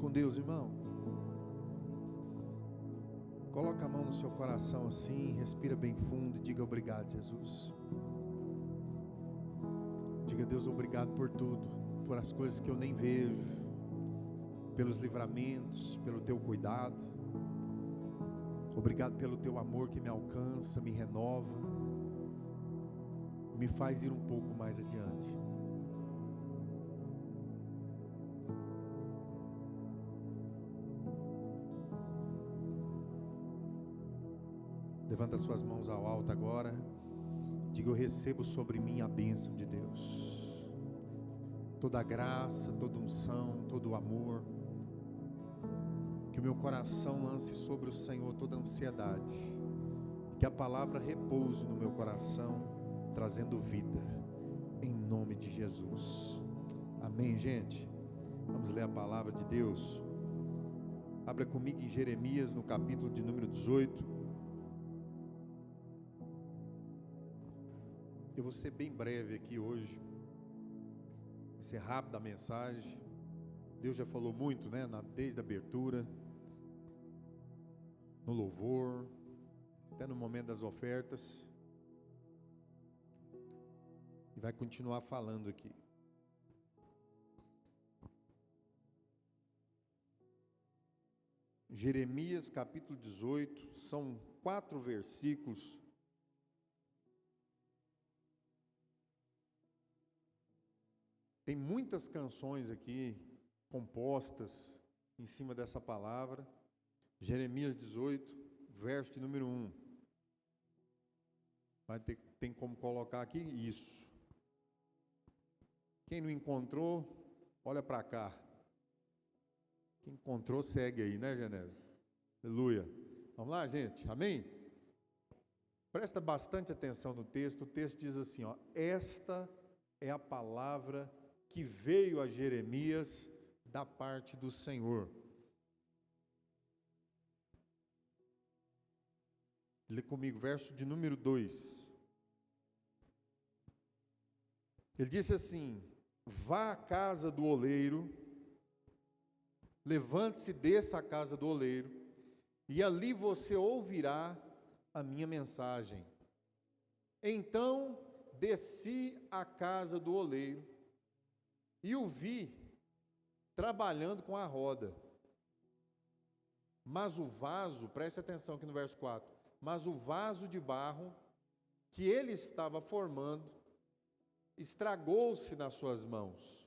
com Deus, irmão. Coloca a mão no seu coração assim, respira bem fundo e diga obrigado, Jesus. Diga, Deus, obrigado por tudo, por as coisas que eu nem vejo, pelos livramentos, pelo teu cuidado. Obrigado pelo teu amor que me alcança, me renova, me faz ir um pouco mais adiante. Levanta suas mãos ao alto agora. Diga, eu recebo sobre mim a bênção de Deus. Toda a graça, toda unção, todo o amor. Que o meu coração lance sobre o Senhor toda a ansiedade. Que a palavra repouse no meu coração, trazendo vida. Em nome de Jesus. Amém, gente? Vamos ler a palavra de Deus. Abra comigo em Jeremias, no capítulo de número 18. Eu vou ser bem breve aqui hoje. Vai ser rápida a mensagem. Deus já falou muito, né? Desde a abertura, no louvor, até no momento das ofertas. E vai continuar falando aqui. Jeremias capítulo 18, são 4 versículos. Tem muitas canções aqui compostas em cima dessa palavra. Jeremias 18, verso de número 1. Tem como colocar aqui isso. Quem não encontrou, olha para cá. Quem encontrou, segue aí, né, Genésio? Aleluia. Vamos lá, gente? Amém? Presta bastante atenção no texto. O texto diz assim, ó: esta é a palavra que veio a Jeremias da parte do Senhor. Lê comigo, verso de número 2. Ele disse assim: vá à casa do oleiro, levante-se, desça à casa do oleiro, e ali você ouvirá a minha mensagem. Então desci à casa do oleiro, e o vi trabalhando com a roda. Mas o vaso, preste atenção aqui no verso 4, mas o vaso de barro que ele estava formando estragou-se nas suas mãos.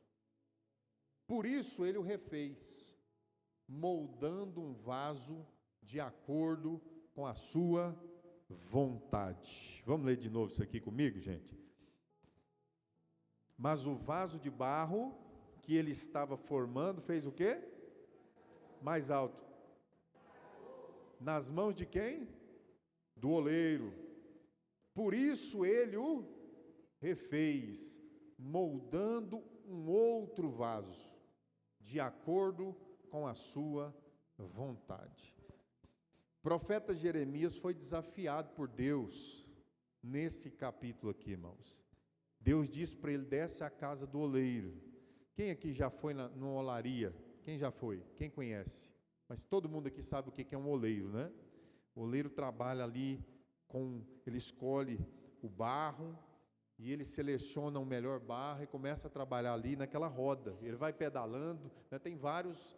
Por isso ele o refez, moldando um vaso de acordo com a sua vontade. Vamos ler de novo isso aqui comigo, gente? Mas o vaso de barro que ele estava formando fez o quê? Mais alto. Nas mãos de quem? Do oleiro. Por isso ele o refez, moldando um outro vaso, de acordo com a sua vontade. O profeta Jeremias foi desafiado por Deus nesse capítulo aqui, irmãos. Deus disse para ele: desce à casa do oleiro. Quem aqui já foi numa olaria? Quem já foi? Quem conhece? Mas todo mundo aqui sabe o que é um oleiro, né? O oleiro trabalha ali ele escolhe o barro e ele seleciona o melhor barro e começa a trabalhar ali naquela roda. Ele vai pedalando, né? Tem vários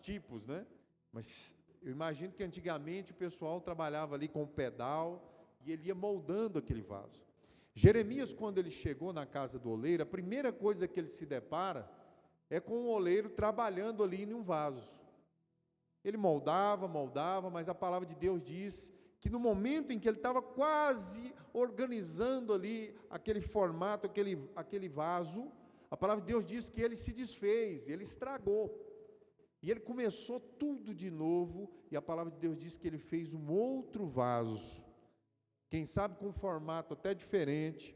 tipos, né? Mas eu imagino que antigamente o pessoal trabalhava ali com o pedal e ele ia moldando aquele vaso. Jeremias, quando ele chegou na casa do oleiro, a primeira coisa que ele se depara é com o oleiro trabalhando ali em um vaso. Ele moldava, mas a palavra de Deus diz que no momento em que ele estava quase organizando ali aquele formato, aquele vaso, a palavra de Deus diz que ele se desfez, ele estragou. E ele começou tudo de novo, e a palavra de Deus diz que ele fez um outro vaso. Quem sabe com um formato até diferente,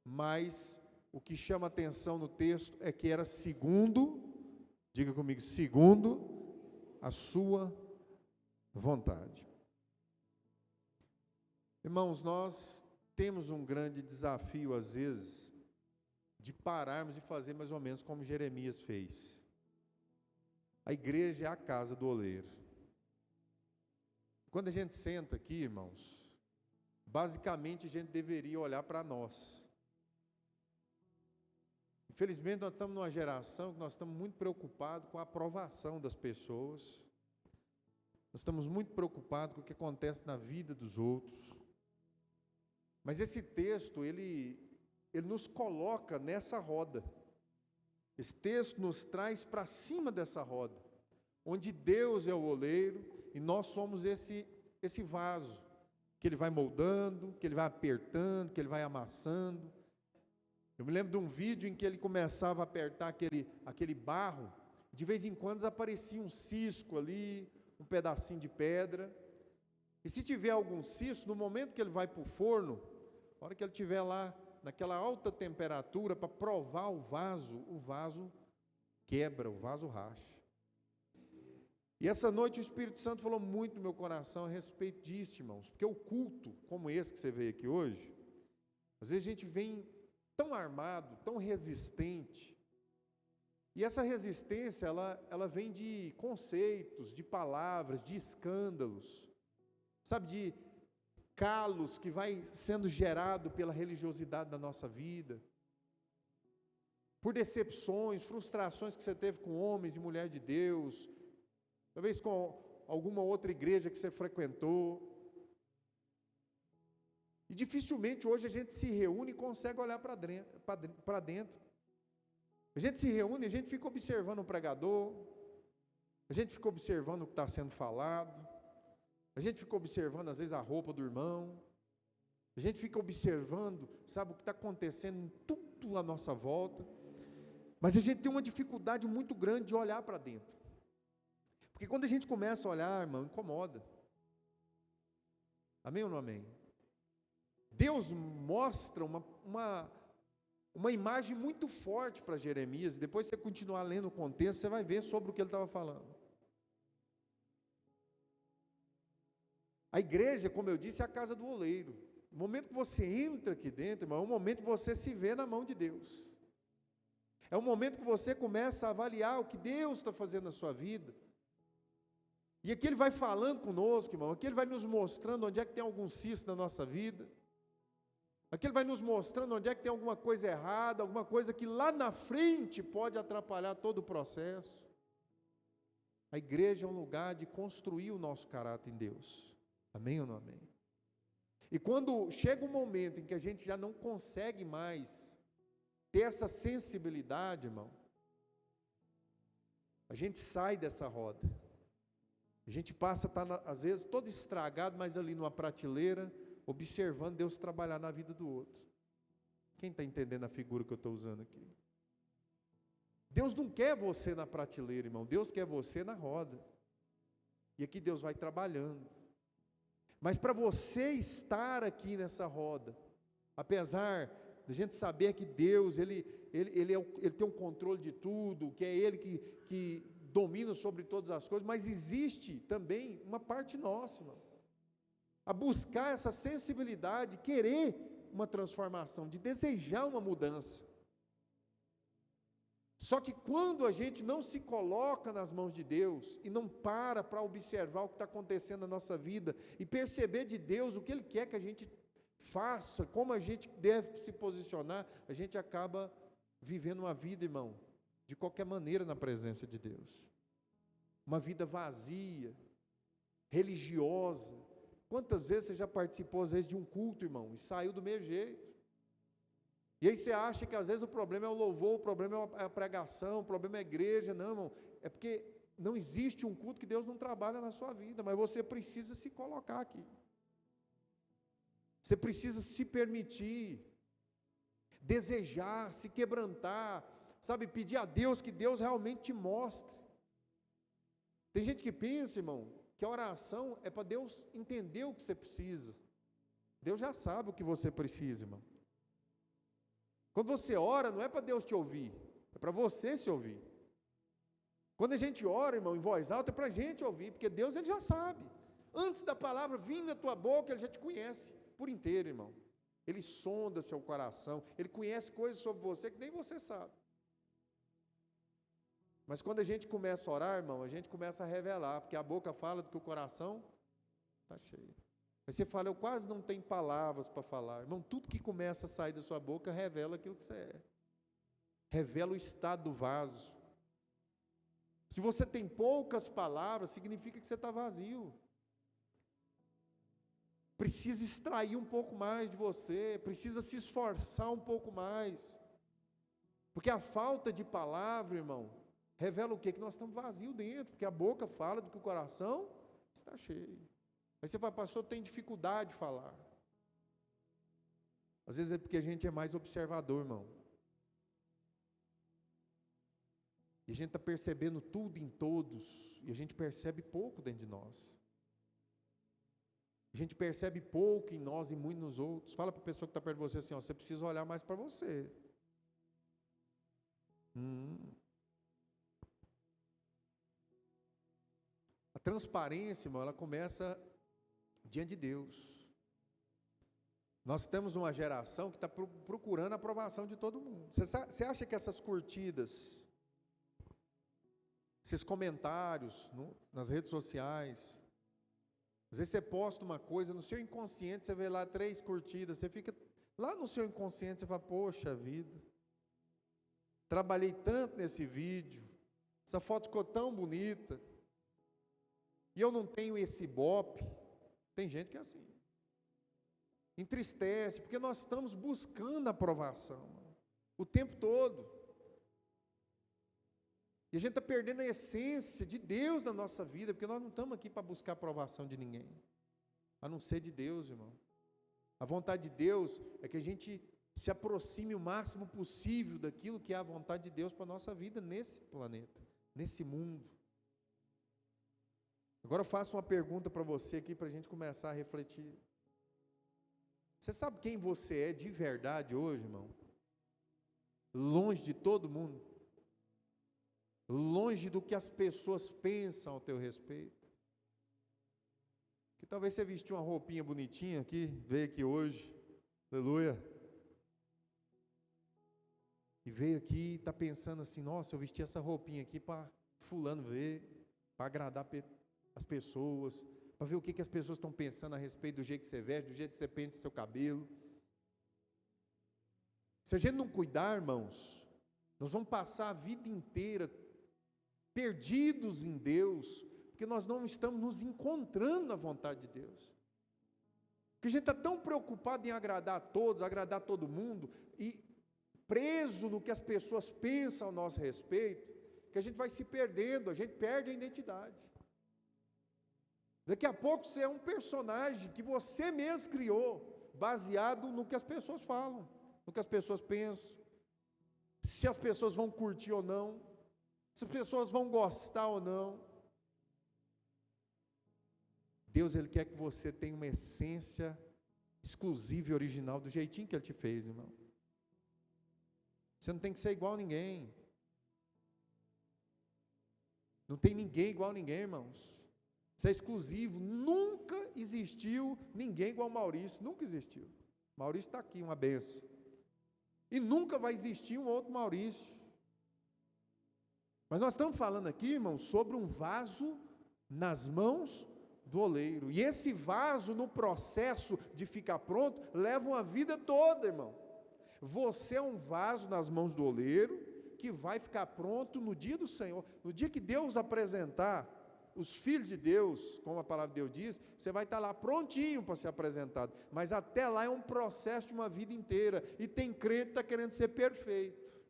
mas o que chama atenção no texto é que era segundo, diga comigo, segundo a sua vontade. Irmãos, nós temos um grande desafio às vezes de pararmos e fazer mais ou menos como Jeremias fez. A igreja é a casa do oleiro. Quando a gente senta aqui, irmãos, basicamente a gente deveria olhar para nós. Infelizmente nós estamos numa geração que nós estamos muito preocupados com a aprovação das pessoas. Nós estamos muito preocupados com o que acontece na vida dos outros. Mas esse texto, ele nos coloca nessa roda. Esse texto nos traz para cima dessa roda, onde Deus é o oleiro e nós somos esse vaso, que Ele vai moldando, que Ele vai apertando, que Ele vai amassando. Eu me lembro de um vídeo em que ele começava a apertar aquele barro, de vez em quando aparecia um cisco ali, um pedacinho de pedra, e se tiver algum cisco, no momento que ele vai para o forno, na hora que ele estiver lá, naquela alta temperatura, para provar o vaso quebra, o vaso racha. E essa noite o Espírito Santo falou muito no meu coração a respeito disso, irmãos, porque o culto, como esse que você veio aqui hoje, às vezes a gente vem tão armado, tão resistente, e essa resistência, ela vem de conceitos, de palavras, de escândalos, sabe, de calos que vai sendo gerado pela religiosidade da nossa vida, por decepções, frustrações que você teve com homens e mulheres de Deus, talvez com alguma outra igreja que você frequentou, e dificilmente hoje a gente se reúne e consegue olhar para dentro. A gente se reúne, a gente fica observando o pregador, a gente fica observando o que está sendo falado, a gente fica observando às vezes a roupa do irmão, a gente fica observando, sabe, o que está acontecendo em tudo à nossa volta, mas a gente tem uma dificuldade muito grande de olhar para dentro, porque quando a gente começa a olhar, irmão, incomoda. Amém ou não amém? Deus mostra uma imagem muito forte para Jeremias, depois você continuar lendo o contexto, você vai ver sobre o que ele estava falando. A igreja, como eu disse, é a casa do oleiro. O momento que você entra aqui dentro, irmão, é o momento que você se vê na mão de Deus. É o momento que você começa a avaliar o que Deus está fazendo na sua vida. E aqui Ele vai falando conosco, irmão, aqui Ele vai nos mostrando onde é que tem algum cisto na nossa vida. Aqui Ele vai nos mostrando onde é que tem alguma coisa errada, alguma coisa que lá na frente pode atrapalhar todo o processo. A igreja é um lugar de construir o nosso caráter em Deus. Amém ou não amém? E quando chega um momento em que a gente já não consegue mais ter essa sensibilidade, irmão, a gente sai dessa roda. A gente passa a estar, às vezes, todo estragado, mas ali numa prateleira, observando Deus trabalhar na vida do outro. Quem está entendendo a figura que eu estou usando aqui? Deus não quer você na prateleira, irmão. Deus quer você na roda. E aqui Deus vai trabalhando. Mas para você estar aqui nessa roda, apesar de a gente saber que Deus, Ele tem um controle de tudo, que é Ele que domina sobre todas as coisas, mas existe também uma parte nossa, irmão, a buscar essa sensibilidade, querer uma transformação, de desejar uma mudança. Só que quando a gente não se coloca nas mãos de Deus, e não para observar o que está acontecendo na nossa vida, e perceber de Deus o que Ele quer que a gente faça, como a gente deve se posicionar, a gente acaba vivendo uma vida, irmão, de qualquer maneira na presença de Deus. Uma vida vazia, religiosa. Quantas vezes você já participou, às vezes, de um culto, irmão, e saiu do mesmo jeito? E aí você acha que às vezes o problema é o louvor, o problema é a pregação, o problema é a igreja. Não, irmão, é porque não existe um culto que Deus não trabalha na sua vida, mas você precisa se colocar aqui. Você precisa se permitir, desejar, se quebrantar, sabe, pedir a Deus que Deus realmente te mostre. Tem gente que pensa, irmão, que a oração é para Deus entender o que você precisa. Deus já sabe o que você precisa, irmão. Quando você ora, não é para Deus te ouvir, é para você se ouvir. Quando a gente ora, irmão, em voz alta, é para a gente ouvir, porque Deus, Ele já sabe. Antes da palavra vir na tua boca, Ele já te conhece por inteiro, irmão. Ele sonda seu coração, Ele conhece coisas sobre você que nem você sabe. Mas quando a gente começa a orar, irmão, a gente começa a revelar, porque a boca fala do que o coração está cheio. Aí você fala, eu quase não tenho palavras para falar. Irmão, tudo que começa a sair da sua boca revela aquilo que você é. Revela o estado do vaso. Se você tem poucas palavras, significa que você está vazio. Precisa extrair um pouco mais de você, precisa se esforçar um pouco mais. Porque a falta de palavra, irmão, revela o quê? Que nós estamos vazios dentro, porque a boca fala do que o coração está cheio. Aí você fala, pastor, tem dificuldade de falar. Às vezes é porque a gente é mais observador, irmão. E a gente está percebendo tudo em todos, e a gente percebe pouco dentro de nós. A gente percebe pouco em nós e muito nos outros. Fala para a pessoa que está perto de você assim, ó, você precisa olhar mais para você. A transparência, irmão, ela começa diante de Deus. Nós temos uma geração que está procurando a aprovação de todo mundo. Você acha que essas curtidas, esses comentários nas redes sociais, às vezes você posta uma coisa, no seu inconsciente você vê lá 3 curtidas, você fica lá no seu inconsciente, você fala, poxa vida, trabalhei tanto nesse vídeo, essa foto ficou tão bonita, e eu não tenho esse ibope. Tem gente que é assim, entristece, porque nós estamos buscando aprovação, o tempo todo, e a gente está perdendo a essência de Deus na nossa vida, porque nós não estamos aqui para buscar a aprovação de ninguém, a não ser de Deus, irmão. A vontade de Deus é que a gente se aproxime o máximo possível daquilo que é a vontade de Deus para a nossa vida nesse planeta, nesse mundo. Agora eu faço uma pergunta para você aqui, para a gente começar a refletir. Você sabe quem você é de verdade hoje, irmão? Longe de todo mundo, longe do que as pessoas pensam ao teu respeito. Que talvez você vestiu uma roupinha bonitinha aqui, veio aqui hoje, aleluia, e veio aqui e está pensando assim, nossa, eu vesti essa roupinha aqui para fulano ver, para agradar as pessoas, para ver o que as pessoas estão pensando a respeito do jeito que você veste, do jeito que você pensa seu cabelo. Se a gente não cuidar, irmãos, nós vamos passar a vida inteira perdidos em Deus, porque nós não estamos nos encontrando na vontade de Deus. Porque a gente está tão preocupado em agradar a todos, agradar todo mundo, e preso no que as pessoas pensam ao nosso respeito, que a gente vai se perdendo, a gente perde a identidade. Daqui a pouco você é um personagem que você mesmo criou, baseado no que as pessoas falam, no que as pessoas pensam, se as pessoas vão curtir ou não, se as pessoas vão gostar ou não. Deus, Ele quer que você tenha uma essência exclusiva e original, do jeitinho que Ele te fez, irmão. Você não tem que ser igual a ninguém. Não tem ninguém igual a ninguém, irmãos. Você é exclusivo. Nunca existiu ninguém igual a Maurício. Nunca existiu. Maurício está aqui, uma benção. E nunca vai existir um outro Maurício. Mas nós estamos falando aqui, irmão, sobre um vaso nas mãos do oleiro. E esse vaso, no processo de ficar pronto, leva uma vida toda, irmão. Você é um vaso nas mãos do oleiro, que vai ficar pronto no dia do Senhor. No dia que Deus apresentar os filhos de Deus, como a palavra de Deus diz, você vai estar lá prontinho para ser apresentado. Mas até lá é um processo de uma vida inteira. E tem crente que está querendo ser perfeito.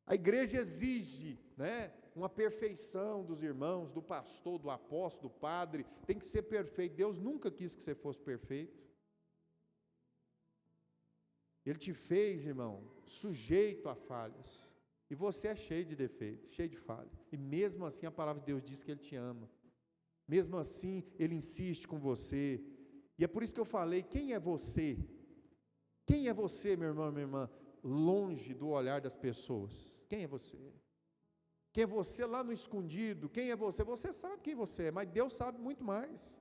A igreja exige, uma perfeição dos irmãos, do pastor, do apóstolo, do padre. Tem que ser perfeito. Deus nunca quis que você fosse perfeito. Ele te fez, irmão, sujeito a falhas. E você é cheio de defeitos, cheio de falha. E mesmo assim a palavra de Deus diz que Ele te ama. Mesmo assim Ele insiste com você. E é por isso que eu falei, quem é você? Quem é você, meu irmão, minha irmã, longe do olhar das pessoas? Quem é você? Quem é você lá no escondido? Quem é você? Você sabe quem você é, mas Deus sabe muito mais.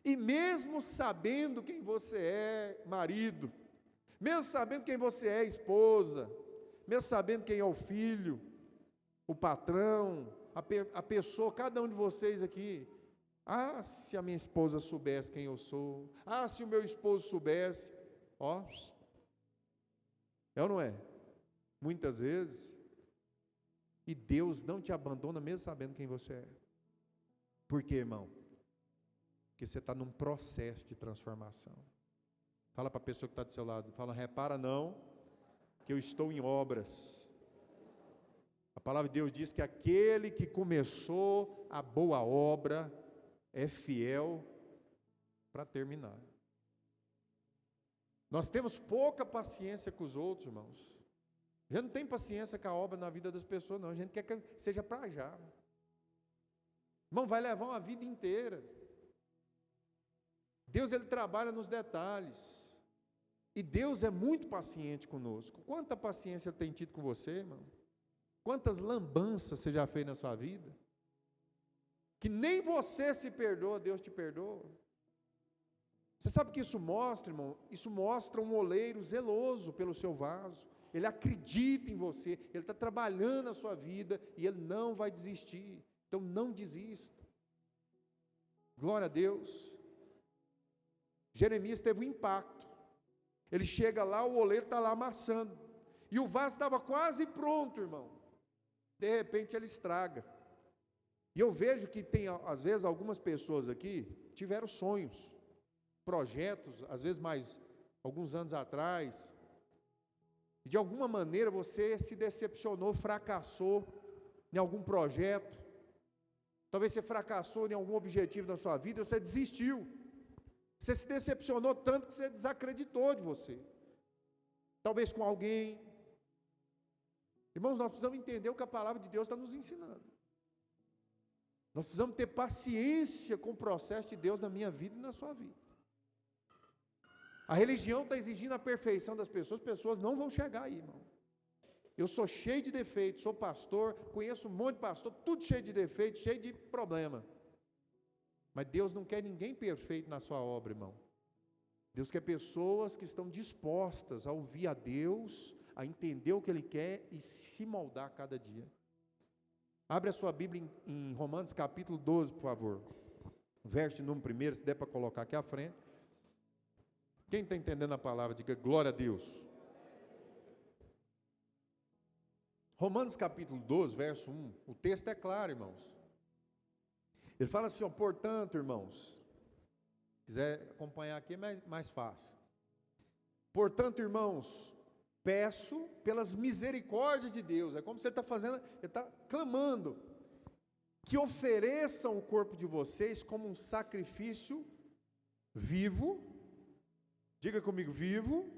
E mesmo sabendo quem você é, marido, mesmo sabendo quem você é, esposa, mesmo sabendo quem é o filho, o patrão, a pessoa, cada um de vocês aqui. Ah, se a minha esposa soubesse quem eu sou. Ah, se o meu esposo soubesse. Ó, é ou não é? Muitas vezes. E Deus não te abandona mesmo sabendo quem você é. Por quê, irmão? Porque você está num processo de transformação. Fala para a pessoa que está do seu lado. Fala, repara não, que eu estou em obras. A palavra de Deus diz que aquele que começou a boa obra é fiel para terminar. Nós temos pouca paciência com os outros, irmãos. A gente não tem paciência com a obra na vida das pessoas, não. A gente quer que seja para já. Irmão, vai levar uma vida inteira. Deus, Ele trabalha nos detalhes. E Deus é muito paciente conosco. Quanta paciência Ele tem tido com você, irmão? Quantas lambanças você já fez na sua vida? Que nem você se perdoa, Deus te perdoa. Você sabe o que isso mostra, irmão? Isso mostra um oleiro zeloso pelo seu vaso. Ele acredita em você, Ele está trabalhando na sua vida e Ele não vai desistir. Então não desista. Glória a Deus. Jeremias teve um impacto. Ele chega lá, o oleiro está lá amassando. E o vaso estava quase pronto, irmão. De repente ele estraga. E eu vejo que tem, às vezes, algumas pessoas aqui tiveram sonhos, projetos, às vezes mais, alguns anos atrás. E de alguma maneira você se decepcionou, fracassou em algum projeto. Talvez você fracassou em algum objetivo na sua vida, você desistiu. Você se decepcionou tanto que você desacreditou de você. Talvez com alguém. Irmãos, nós precisamos entender o que a palavra de Deus está nos ensinando. Nós precisamos ter paciência com o processo de Deus na minha vida e na sua vida. A religião está exigindo a perfeição das pessoas, as pessoas não vão chegar aí, irmão. Eu sou cheio de defeitos, sou pastor, conheço um monte de pastor, tudo cheio de defeitos, cheio de problema. Mas Deus não quer ninguém perfeito na sua obra, irmão. Deus quer pessoas que estão dispostas a ouvir a Deus, a entender o que Ele quer e se moldar a cada dia. Abre a sua Bíblia em Romanos capítulo 12, por favor. Verso número 1, se der para colocar aqui à frente. Quem está entendendo a palavra, diga glória a Deus. Romanos capítulo 12, verso 1. O texto é claro, irmãos. Ele fala assim, ó, portanto, irmãos, se quiser acompanhar aqui é mais fácil. Portanto, irmãos, peço pelas misericórdias de Deus, é como você está fazendo, ele está clamando, que ofereçam o corpo de vocês como um sacrifício vivo, diga comigo, vivo,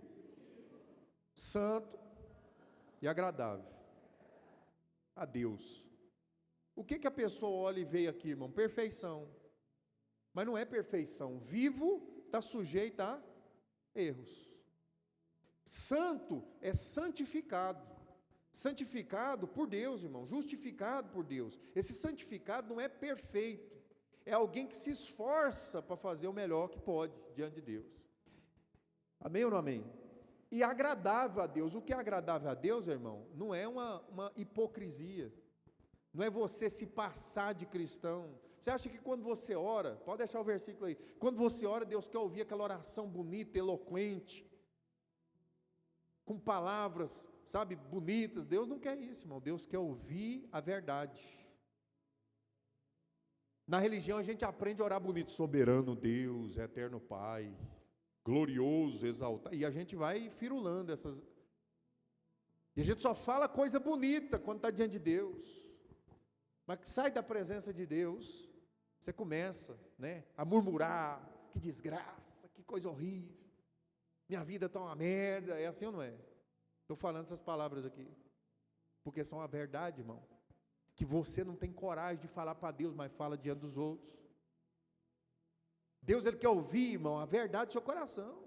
santo e agradável a Deus. O que a pessoa olha e vê aqui, irmão? Perfeição. Mas não é perfeição. Vivo está sujeito a erros. Santo é santificado. Santificado por Deus, irmão. Justificado por Deus. Esse santificado não é perfeito. É alguém que se esforça para fazer o melhor que pode diante de Deus. Amém ou não amém? E agradável a Deus. O que é agradável a Deus, irmão? Não é uma hipocrisia. Não é você se passar de cristão. Você acha que quando você ora, pode deixar o versículo aí, quando você ora, Deus quer ouvir aquela oração bonita, eloquente, com palavras, sabe, bonitas. Deus não quer isso, irmão. Deus quer ouvir a verdade. Na religião a gente aprende a orar bonito, soberano Deus, eterno Pai, glorioso, exaltado, e a gente vai firulando essas, e a gente só fala coisa bonita quando está diante de Deus. Mas que sai da presença de Deus, você começa, né, a murmurar, que desgraça, que coisa horrível, minha vida está uma merda, é assim ou não é? Estou falando essas palavras aqui, porque são a verdade, irmão, que você não tem coragem de falar para Deus, mas fala diante dos outros. Deus, Ele quer ouvir, irmão, a verdade do seu coração.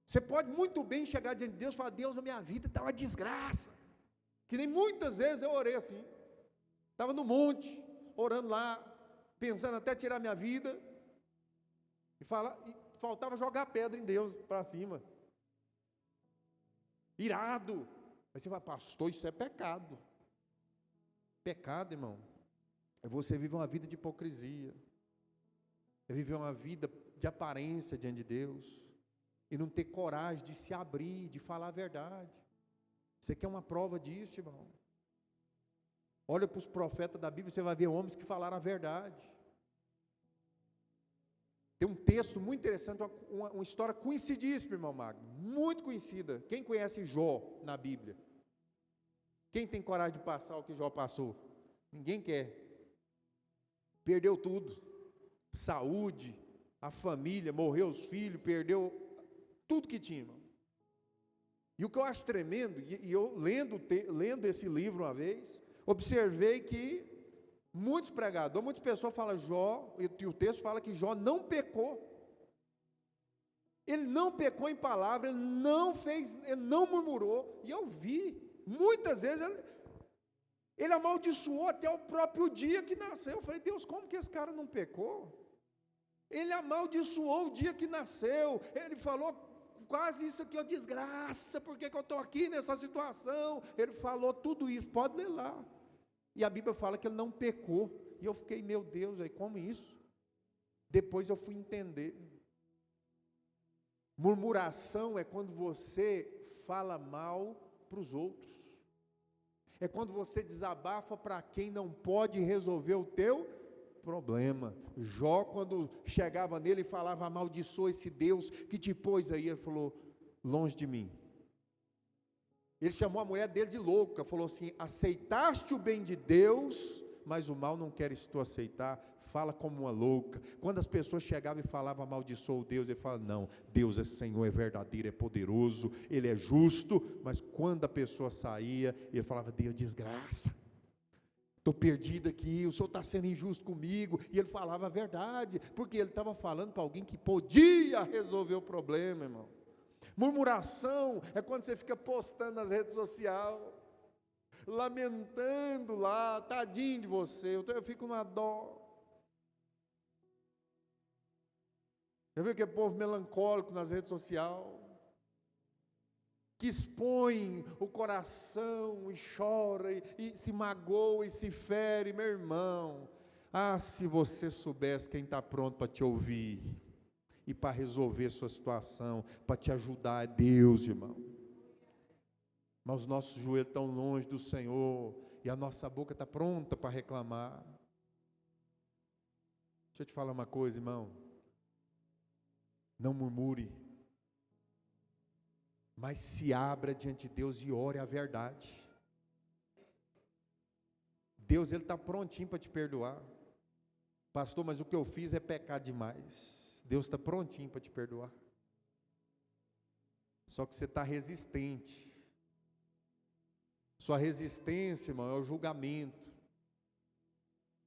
Você pode muito bem chegar diante de Deus e falar, Deus, a minha vida está uma desgraça. Que nem muitas vezes eu orei assim. Estava no monte, orando lá, pensando até tirar minha vida. E faltava jogar pedra em Deus para cima. Irado. Aí você fala, pastor, isso é pecado. Pecado, irmão, é você viver uma vida de hipocrisia, é viver uma vida de aparência diante de Deus, e não ter coragem de se abrir, de falar a verdade. Você quer uma prova disso, irmão? Olha para os profetas da Bíblia, você vai ver homens que falaram a verdade. Tem um texto muito interessante, uma história conhecidíssima, irmão Magno, muito conhecida. Quem conhece Jó na Bíblia? Quem tem coragem de passar o que Jó passou? Ninguém quer. Perdeu tudo. Saúde, a família, morreu os filhos, perdeu tudo que tinha, irmão. E o que eu acho tremendo, e eu lendo esse livro uma vez, observei que muitos pregadores, muitas pessoas falam Jó, e o texto fala que Jó não pecou. Ele não pecou em palavra, ele não murmurou. E eu vi, muitas vezes, ele amaldiçoou até o próprio dia que nasceu. Eu falei, Deus, como que esse cara não pecou? Ele amaldiçoou o dia que nasceu. Ele falou quase isso aqui, ó, desgraça, por que eu estou aqui nessa situação? Ele falou tudo isso, pode ler lá. E a Bíblia fala que ele não pecou. E eu fiquei, meu Deus, aí como isso? Depois eu fui entender. Murmuração é quando você fala mal para os outros. É quando você desabafa para quem não pode resolver o teu problema. Jó, quando chegava nele e falava, amaldiçoa esse Deus que te pôs aí, ele falou, longe de mim. Ele chamou a mulher dele de louca, falou assim, aceitaste o bem de Deus, mas o mal não queres tu aceitar, fala como uma louca. Quando as pessoas chegavam e falavam, amaldiçoa o Deus, ele fala, não, Deus é Senhor, é verdadeiro, é poderoso, Ele é justo. Mas quando a pessoa saía, ele falava, Deus, desgraça, estou perdido aqui, o Senhor está sendo injusto comigo. E ele falava a verdade, porque ele estava falando para alguém que podia resolver o problema, irmão. Murmuração é quando você fica postando nas redes sociais, lamentando lá, tadinho de você, eu fico na dó. Já viu aquele povo melancólico nas redes sociais, que expõe o coração e chora, e se magoa e se fere, meu irmão. Ah, se você soubesse quem está pronto para te ouvir, e para resolver sua situação, para te ajudar, é Deus, irmão. Mas os nossos joelhos estão longe do Senhor, e a nossa boca está pronta para reclamar. Deixa eu te falar uma coisa, irmão. Não murmure, mas se abra diante de Deus e ore a verdade. Deus, Ele está prontinho para te perdoar. Pastor, mas o que eu fiz é pecar demais. Deus está prontinho para te perdoar. Só que você está resistente. Sua resistência, irmão, é o julgamento.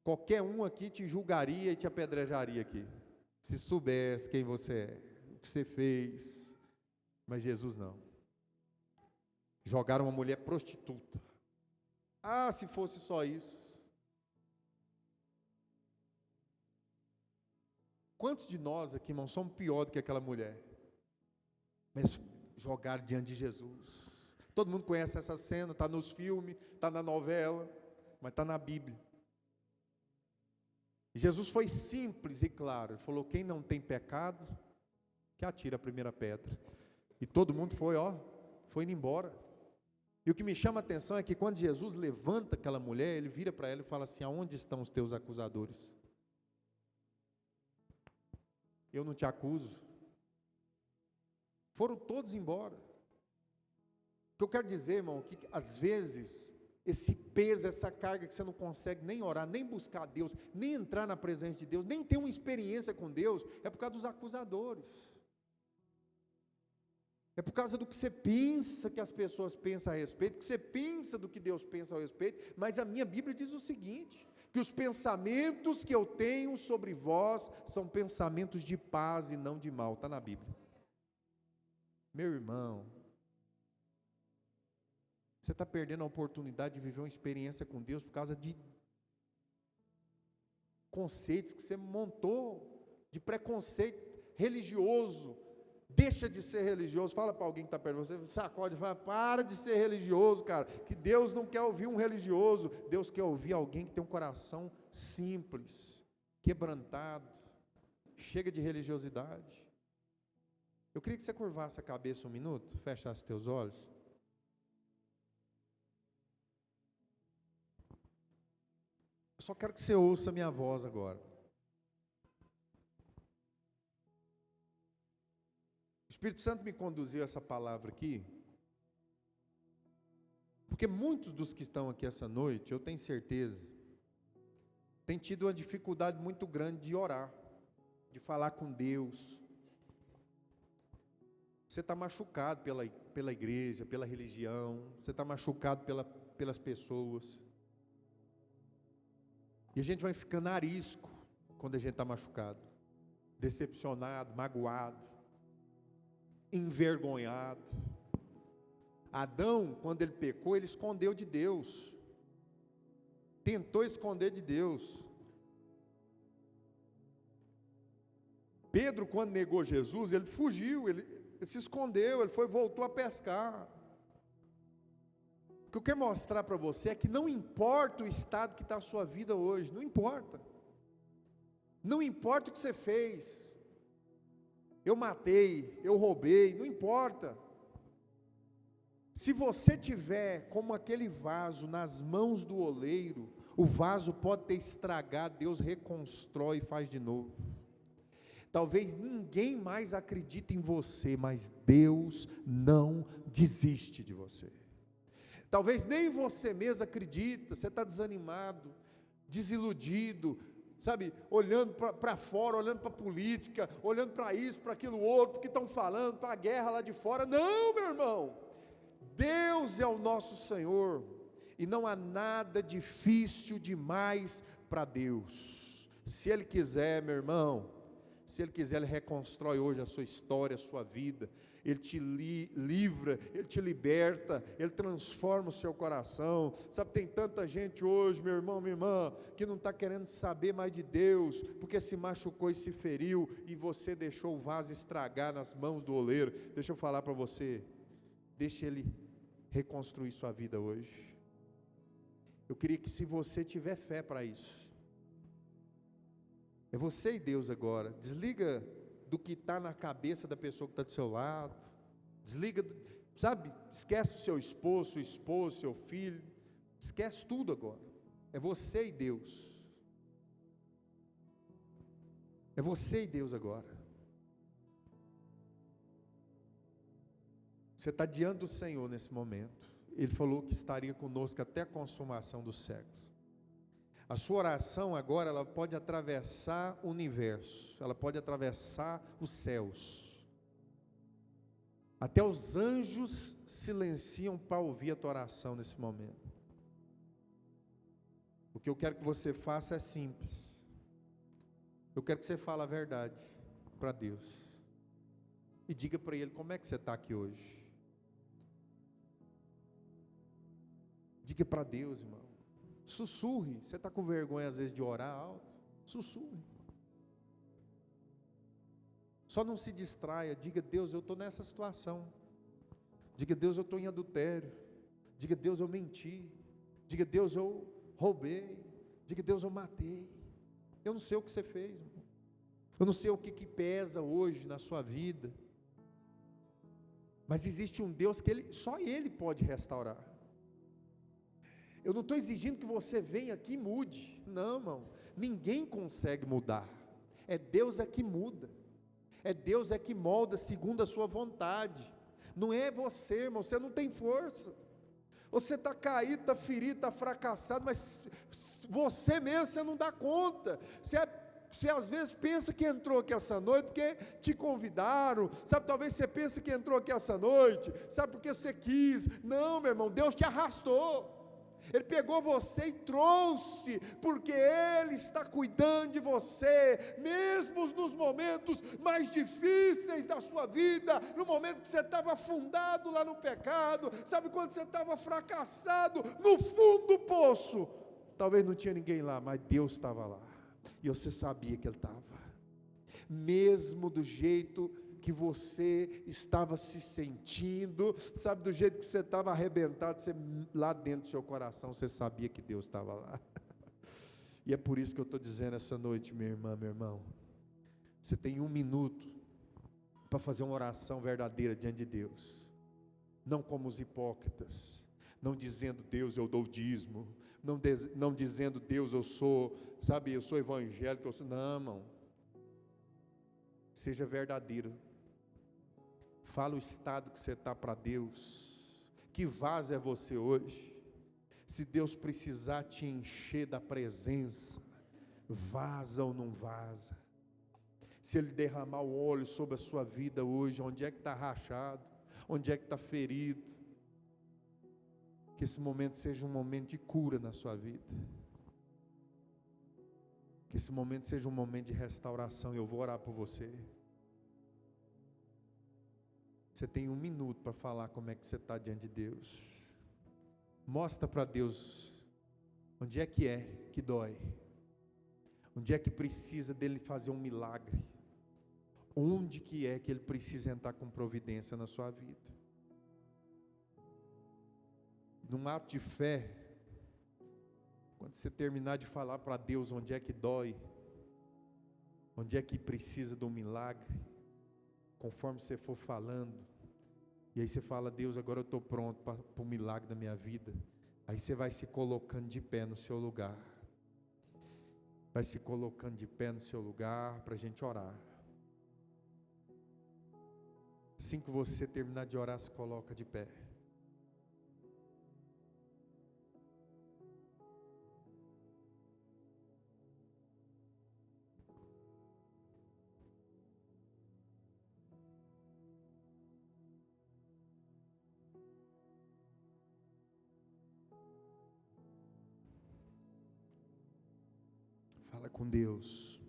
Qualquer um aqui te julgaria e te apedrejaria aqui, se soubesse quem você é, o que você fez. Mas Jesus não. Jogaram uma mulher prostituta. Ah, se fosse só isso. Quantos de nós aqui, irmão, somos pior do que aquela mulher? Mas jogaram diante de Jesus. Todo mundo conhece essa cena, está nos filmes, está na novela, mas está na Bíblia. E Jesus foi simples e claro. Ele falou, quem não tem pecado, que atire a primeira pedra. E todo mundo foi indo embora. E o que me chama a atenção é que quando Jesus levanta aquela mulher, ele vira para ela e fala assim, aonde estão os teus acusadores? Eu não te acuso. Foram todos embora. O que eu quero dizer, irmão, que às vezes, esse peso, essa carga que você não consegue nem orar, nem buscar Deus, nem entrar na presença de Deus, nem ter uma experiência com Deus, é por causa dos acusadores. É por causa do que você pensa que as pessoas pensam a respeito, que você pensa do que Deus pensa a respeito. Mas a minha Bíblia diz o seguinte, que os pensamentos que eu tenho sobre vós são pensamentos de paz e não de mal. Está na Bíblia. Meu irmão, você está perdendo a oportunidade de viver uma experiência com Deus por causa de conceitos que você montou, de preconceito religioso, Deixa de ser religioso. Fala para alguém que está perto de você, sacode, fala, para de ser religioso, cara, que Deus não quer ouvir um religioso, Deus quer ouvir alguém que tem um coração simples, quebrantado. Chega de religiosidade. Eu queria que você curvasse a cabeça um minuto, fechasse teus olhos. Eu só quero que você ouça a minha voz agora. O Espírito Santo me conduziu a essa palavra aqui, porque muitos dos que estão aqui essa noite, eu tenho certeza, têm tido uma dificuldade muito grande de orar, de falar com Deus. Você está machucado pela igreja, pela religião, você está machucado pelas pessoas. E a gente vai ficando arisco quando a gente está machucado, decepcionado, magoado, envergonhado. Adão, quando ele pecou, ele escondeu de Deus, tentou esconder de Deus. Pedro, quando negou Jesus, ele fugiu, ele se escondeu, ele voltou a pescar. O que eu quero mostrar para você é que não importa o estado que está a sua vida hoje, não importa. Não importa o que você fez. Eu matei, eu roubei, não importa. Se você tiver como aquele vaso nas mãos do oleiro, o vaso pode ter estragado, Deus reconstrói e faz de novo. Talvez ninguém mais acredite em você, mas Deus não desiste de você. Talvez nem você mesmo acredita, você está desanimado, desiludido, sabe, olhando para fora, olhando para a política, olhando para isso, para aquilo outro, que estão falando, para a guerra lá de fora. Não, meu irmão, Deus é o nosso Senhor, e não há nada difícil demais para Deus. Se Ele quiser, meu irmão, se Ele quiser, Ele reconstrói hoje a sua história, a sua vida. Ele te livra, Ele te liberta, Ele transforma o seu coração. Sabe, tem tanta gente hoje, meu irmão, minha irmã, que não está querendo saber mais de Deus, porque se machucou e se feriu, e você deixou o vaso estragar nas mãos do oleiro. Deixa eu falar para você, deixa Ele reconstruir sua vida hoje. Eu queria que, se você tiver fé para isso, é você e Deus agora. Desliga do que está na cabeça da pessoa que está do seu lado. Desliga, sabe, esquece o seu esposo, sua esposa, seu filho. Esquece tudo agora. É você e Deus. É você e Deus agora. Você está diante do Senhor nesse momento. Ele falou que estaria conosco até a consumação dos séculos. A sua oração agora, ela pode atravessar o universo, ela pode atravessar os céus. Até os anjos silenciam para ouvir a tua oração nesse momento. O que eu quero que você faça é simples. Eu quero que você fale a verdade para Deus. E diga para Ele como é que você está aqui hoje. Diga para Deus, irmão. Sussurre. Você está com vergonha às vezes de orar alto? Sussurre. Só não se distraia. Diga: Deus, eu estou nessa situação. Diga: Deus, eu estou em adultério. Diga: Deus, eu menti. Diga: Deus, eu roubei. Diga: Deus, eu matei. Eu não sei o que você fez, irmão. Eu não sei o que pesa hoje na sua vida. Mas existe um Deus que só Ele pode restaurar. Eu não estou exigindo que você venha aqui e mude. Não, irmão. Ninguém consegue mudar. É Deus é que muda. É Deus é que molda segundo a sua vontade. Não é você, irmão. Você não tem força. Você está caído, está ferido, está fracassado, mas você mesmo, você não dá conta. Você às vezes pensa que entrou aqui essa noite porque te convidaram, sabe, talvez você pense que entrou aqui essa noite, sabe, porque você quis. Não, meu irmão, Deus te arrastou. Ele pegou você e trouxe, porque Ele está cuidando de você, mesmo nos momentos mais difíceis da sua vida, no momento que você estava afundado lá no pecado, sabe, quando você estava fracassado, no fundo do poço, talvez não tinha ninguém lá, mas Deus estava lá, e você sabia que Ele estava, mesmo do jeito que você estava se sentindo, sabe, do jeito que você estava arrebentado, lá dentro do seu coração, você sabia que Deus estava lá. E é por isso que eu estou dizendo essa noite, minha irmã, meu irmão, você tem 1 minuto para fazer uma oração verdadeira diante de Deus, não como os hipócritas, não dizendo: Deus, eu dou o dízimo, não dizendo: Deus, eu sou, sabe, eu sou evangélico, não, irmão. Seja verdadeiro. Fala o estado que você está para Deus. Que vaso é você hoje? Se Deus precisar te encher da presença, vaza ou não vaza? Se Ele derramar o óleo sobre a sua vida hoje, onde é que está rachado? Onde é que está ferido? Que esse momento seja um momento de cura na sua vida. Que esse momento seja um momento de restauração. Eu vou orar por você. Você tem 1 minuto para falar como é que você está diante de Deus. Mostra para Deus onde é que dói. Onde é que precisa dele fazer um milagre. Onde que é que ele precisa entrar com providência na sua vida. Num ato de fé, quando você terminar de falar para Deus onde é que dói, onde é que precisa de um milagre, conforme você for falando, e aí você fala: Deus, agora eu estou pronto para o milagre da minha vida. Aí você vai se colocando de pé no seu lugar, vai se colocando de pé no seu lugar para a gente orar. Assim que você terminar de orar, se coloca de pé. Fala com Deus.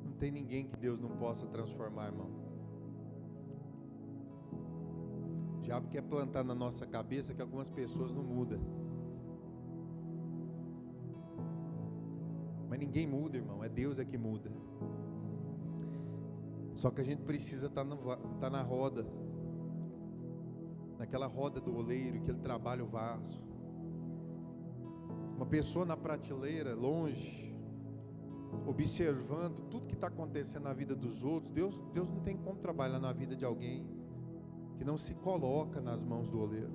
Não tem ninguém que Deus não possa transformar, irmão. O diabo quer plantar na nossa cabeça que algumas pessoas não mudam. Mas ninguém muda, irmão. É Deus que muda. Só que a gente precisa estar na roda, naquela roda do oleiro, que ele trabalha o vaso. Uma pessoa na prateleira, longe, observando tudo que está acontecendo na vida dos outros. Deus não tem como trabalhar na vida de alguém que não se coloca nas mãos do oleiro.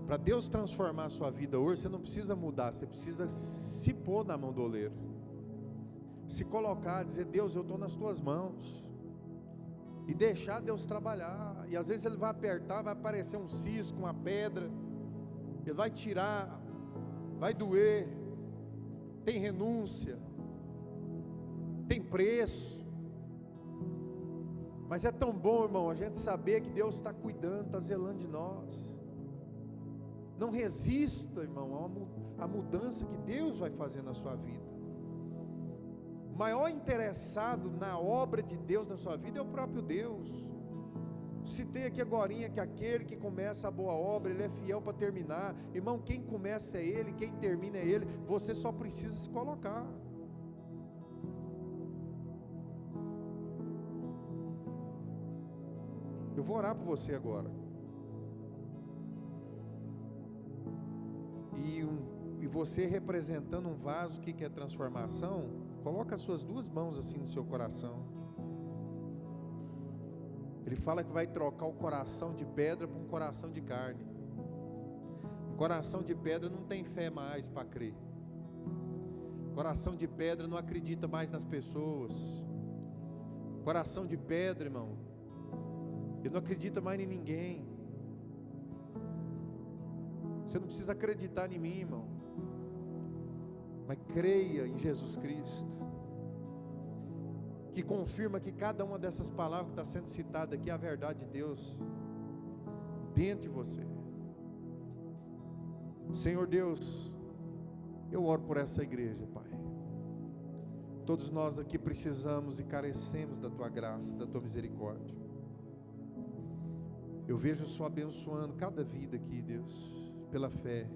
Para Deus transformar a sua vida hoje, você não precisa mudar, você precisa se pôr na mão do oleiro. Se colocar, dizer: Deus, eu estou nas tuas mãos. E deixar Deus trabalhar. E às vezes Ele vai apertar, vai aparecer um cisco, uma pedra. Ele vai tirar, vai doer. Tem renúncia, tem preço. Mas é tão bom, irmão, a gente saber que Deus está cuidando, está zelando de nós. Não resista, irmão, à mudança que Deus vai fazer na sua vida. O maior interessado na obra de Deus na sua vida é o próprio Deus. Citei aqui agorinha que aquele que começa a boa obra, ele é fiel para terminar. Irmão, quem começa é Ele, quem termina é Ele. Você só precisa se colocar. Eu vou orar por você agora. E você representando um vaso que quer transformação, coloca as suas 2 mãos assim no seu coração. Ele fala que vai trocar o coração de pedra por um coração de carne. Um coração de pedra não tem fé mais para crer. Coração de pedra não acredita mais nas pessoas. Coração de pedra, irmão, ele não acredita mais em ninguém. Você não precisa acreditar em mim, irmão, mas creia em Jesus Cristo, que confirma que cada uma dessas palavras que está sendo citada aqui é a verdade de Deus dentro de você. Senhor Deus, eu oro por essa igreja, Pai. Todos nós aqui precisamos e carecemos da Tua graça, da Tua misericórdia. Eu vejo o Senhor abençoando cada vida aqui, Deus, pela fé,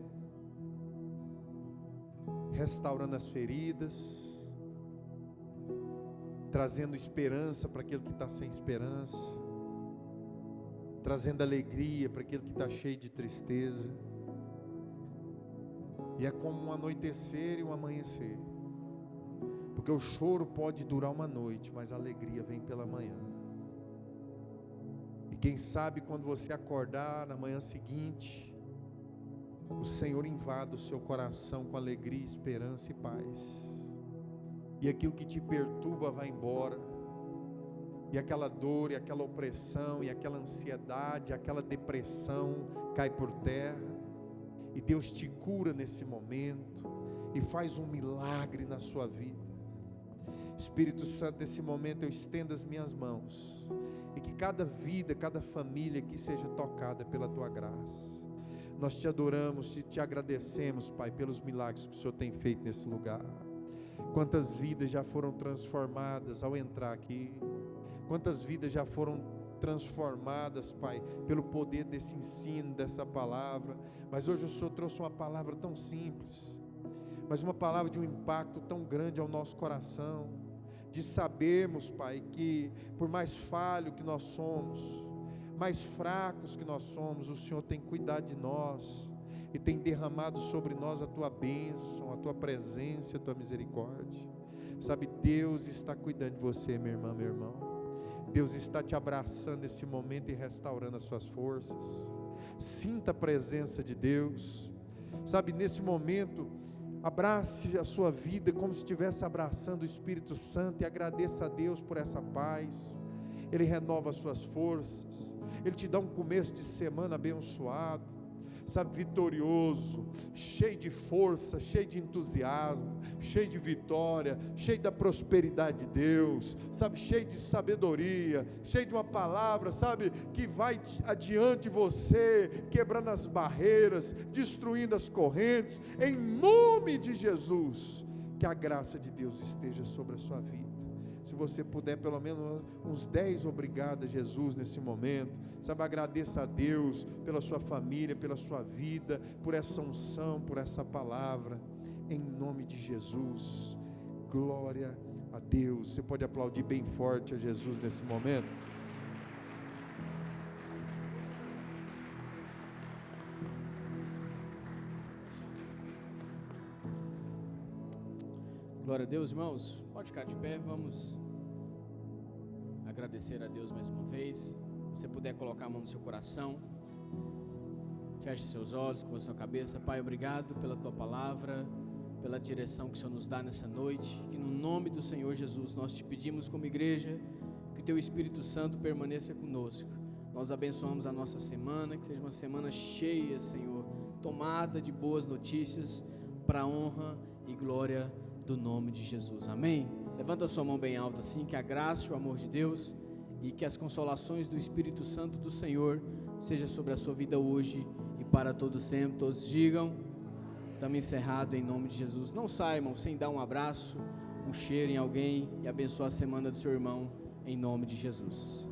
restaurando as feridas, trazendo esperança para aquele que está sem esperança, trazendo alegria para aquele que está cheio de tristeza. E é como um anoitecer e um amanhecer, porque o choro pode durar uma noite, mas a alegria vem pela manhã. E quem sabe quando você acordar na manhã seguinte, o Senhor invada o seu coração com alegria, esperança e paz, e aquilo que te perturba vai embora, e aquela dor, e aquela opressão, e aquela ansiedade, aquela depressão cai por terra, e Deus te cura nesse momento, e faz um milagre na sua vida. Espírito Santo, nesse momento eu estendo as minhas mãos, e que cada vida, cada família aqui seja tocada pela Tua graça. Nós te adoramos e te agradecemos, Pai, pelos milagres que o Senhor tem feito nesse lugar. Quantas vidas já foram transformadas ao entrar aqui, quantas vidas já foram transformadas, Pai, pelo poder desse ensino, dessa palavra. Mas hoje o Senhor trouxe uma palavra tão simples, mas uma palavra de um impacto tão grande ao nosso coração, de sabermos, Pai, que por mais falho que nós somos, mais fracos que nós somos, o Senhor tem cuidado de nós, e tem derramado sobre nós a Tua bênção, a Tua presença, a Tua misericórdia. Sabe, Deus está cuidando de você, minha irmã, meu irmão. Deus está te abraçando nesse momento e restaurando as suas forças. Sinta a presença de Deus. Sabe, nesse momento, abrace a sua vida como se estivesse abraçando o Espírito Santo e agradeça a Deus por essa paz. Ele renova as suas forças, Ele te dá um começo de semana abençoado, sabe, vitorioso, cheio de força, cheio de entusiasmo, cheio de vitória, cheio da prosperidade de Deus, sabe, cheio de sabedoria, cheio de uma palavra, sabe, que vai adiante de você, quebrando as barreiras, destruindo as correntes, em nome de Jesus. Que a graça de Deus esteja sobre a sua vida. Se você puder, pelo menos uns 10 obrigado a Jesus nesse momento, sabe, agradeça a Deus pela sua família, pela sua vida, por essa unção, por essa palavra, em nome de Jesus. Glória a Deus. Você pode aplaudir bem forte a Jesus nesse momento? Glória a Deus, irmãos. Pode ficar de pé, vamos agradecer a Deus mais uma vez. Se você puder colocar a mão no seu coração, feche seus olhos, com a sua cabeça. Pai, obrigado pela Tua palavra, pela direção que o Senhor nos dá nessa noite, que no nome do Senhor Jesus nós te pedimos como igreja, que o Teu Espírito Santo permaneça conosco. Nós abençoamos a nossa semana, que seja uma semana cheia, Senhor, tomada de boas notícias, para a honra e glória do nome de Jesus, amém? Levanta a sua mão bem alta assim, que a graça e o amor de Deus e que as consolações do Espírito Santo do Senhor seja sobre a sua vida hoje e para todo sempre. Todos digam, estamos encerrados em nome de Jesus. Não saia, irmão, sem dar um abraço, um cheiro em alguém e abençoar a semana do seu irmão em nome de Jesus.